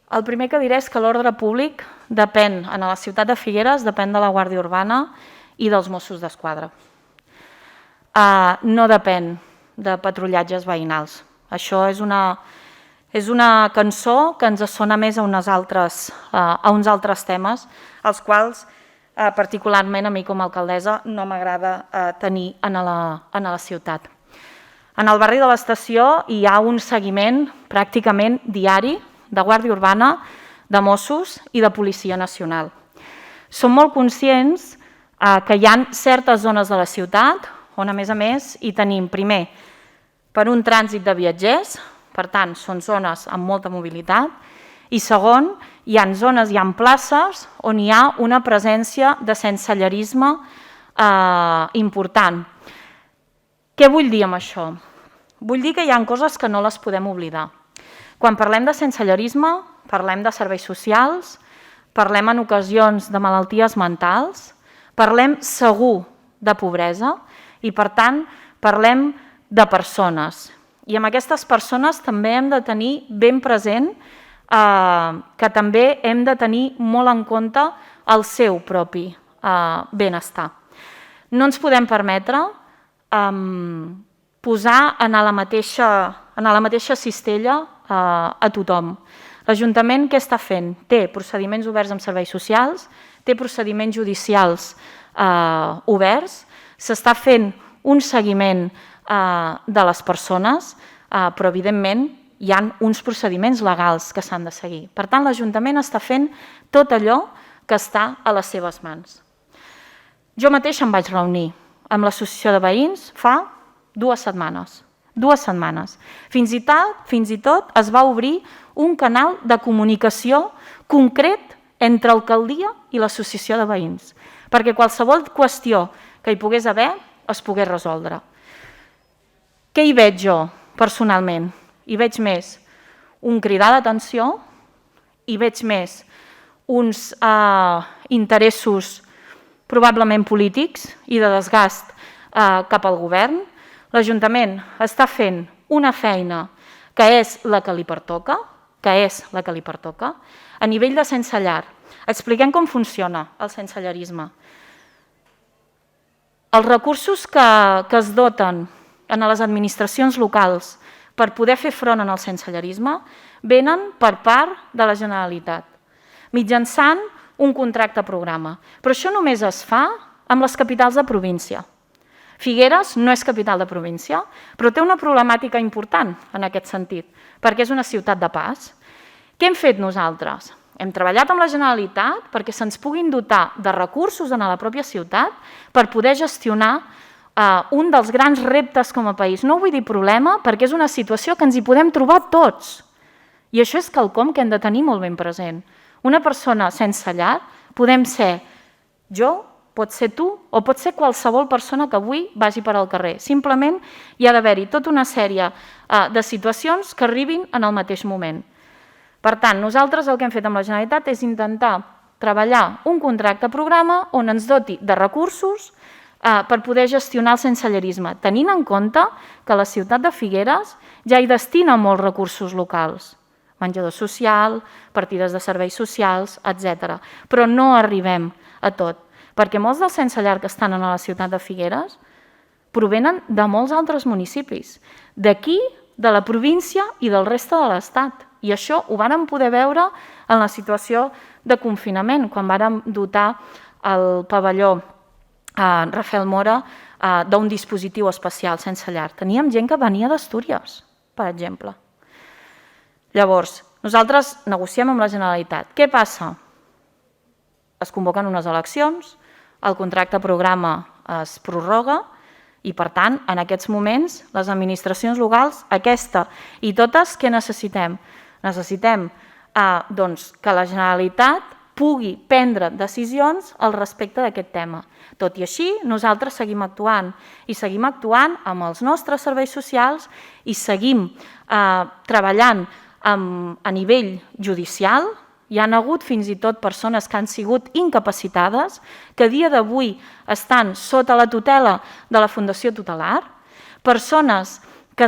El primer que diré és que l'ordre públic depèn, a la ciutat de Figueres, depèn de la Guàrdia Urbana i dels Mossos d'Esquadra. No depèn de patrullatges veïnals. Això és una cançó que ens sona més a uns altres temes, els quals particularment a mi com a alcaldessa no m'agrada tenir a la ciutat. En el barri de l'Estació hi ha un seguiment pràcticament diari de Guàrdia Urbana, de Mossos i de Policia Nacional. Som molt conscients que hi ha certes zones de la ciutat on, a més, hi tenim, primer, per un trànsit de viatgers, per tant, són zones amb molta mobilitat, i segon, hi ha zones, hi ha places on hi ha una presència de sensellerisme important. Què vull dir amb això? Vull dir que hi ha coses que no les podem oblidar. Quan parlem de sensellerisme, parlem de serveis socials, parlem en ocasions de malalties mentals, parlem segur de pobresa i, per tant, parlem de persones. I amb aquestes persones també hem de tenir ben present que també hem de tenir molt en compte el seu propi benestar. No ens podem permetre posar en la mateixa cistella a tothom. L'Ajuntament què està fent? Té procediments oberts amb serveis socials, té procediments judicials oberts, s'està fent un seguiment de les persones, però evidentment hi ha uns procediments legals que s'han de seguir. Per tant, l'Ajuntament està fent tot allò que està a les seves mans. Jo mateix em vaig reunir amb l'Associació de Veïns fa 2 setmanes. 2 setmanes. Fins i tot es va obrir un canal de comunicació concret entre l'alcaldia i l'Associació de Veïns, perquè qualsevol qüestió que hi pogués haver es pogués resoldre. Què hi veig jo, personalment? Hi veig més un cridar d'atenció, hi veig més uns interessos probablement polítics i de desgast cap al govern. L'Ajuntament està fent una feina que és la que li pertoca, a nivell de sense llar. Expliquem com funciona el sensellerisme. Els recursos que es doten en les administracions locals per poder fer front al sensellerisme venen per part de la Generalitat, mitjançant un contracte programa. Però això només es fa amb les capitals de província. Figueres no és capital de província, però té una problemàtica important en aquest sentit, perquè és una ciutat de pas. Què hem fet nosaltres? Hem treballat amb la Generalitat perquè se'ns puguin dotar de recursos en la pròpia ciutat per poder gestionar un dels grans reptes com a país. No vull dir problema perquè és una situació que ens hi podem trobar tots. I això és quelcom que hem de tenir molt ben present. Una persona sense llar podem ser jo, pot ser tu o pot ser qualsevol persona que avui vagi per al carrer. Simplement hi ha d'haver-hi tota una sèrie de situacions que arribin en el mateix moment. Per tant, nosaltres el que hem fet amb la Generalitat és intentar treballar un contracte programa on ens doti de recursos per poder gestionar el sensellerisme, tenint en compte que la ciutat de Figueres ja hi destina molts recursos locals, menjador social, partides de serveis socials, etc. Però no arribem a tot, perquè molts dels sense llar que estan a la ciutat de Figueres provenen de molts altres municipis, d'aquí, de la província i del reste de l'Estat. I això ho vàrem poder veure en la situació de confinament, quan vàrem dotar el pavelló Rafael Mora d'un dispositiu especial sense llar. Teníem gent que venia d'Astúries, per exemple. Llavors, nosaltres negociem amb la Generalitat. Què passa? Es convoquen unes eleccions, el contracte programa es prorroga i, per tant, en aquests moments, les administracions locals, aquesta i totes, què necessitem? Necessitem que la Generalitat pugui prendre decisions al respecte d'aquest tema. Tot i així, nosaltres seguim actuant i seguim actuant amb els nostres serveis socials i seguim treballant a nivell judicial. Hi ha hagut fins i tot persones que han sigut incapacitades, que a dia d'avui estan sota la tutela de la Fundació Tutelar, persones que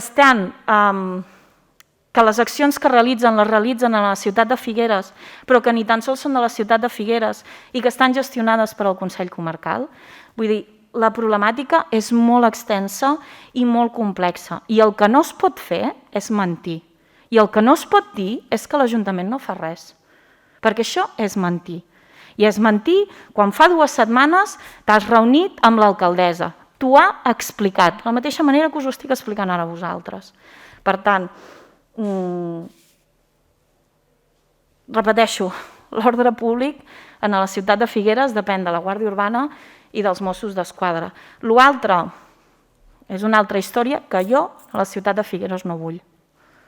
que les accions que realitzen les realitzen a la ciutat de Figueres, però que ni tan sols són de la ciutat de Figueres i que estan gestionades per al Consell Comarcal. Vull dir, la problemàtica és molt extensa i molt complexa i el que no es pot fer és mentir. I el que no es pot dir és que l'Ajuntament no fa res, perquè això és mentir. I és mentir quan fa 2 setmanes t'has reunit amb l'alcaldessa, t'ho ha explicat, de la mateixa manera que us ho estic explicant ara a vosaltres. Per tant, repeteixo, l'ordre públic en la ciutat de Figueres depèn de la Guàrdia Urbana i dels Mossos d'Esquadra. L'altre és una altra història que jo a la ciutat de Figueres no vull.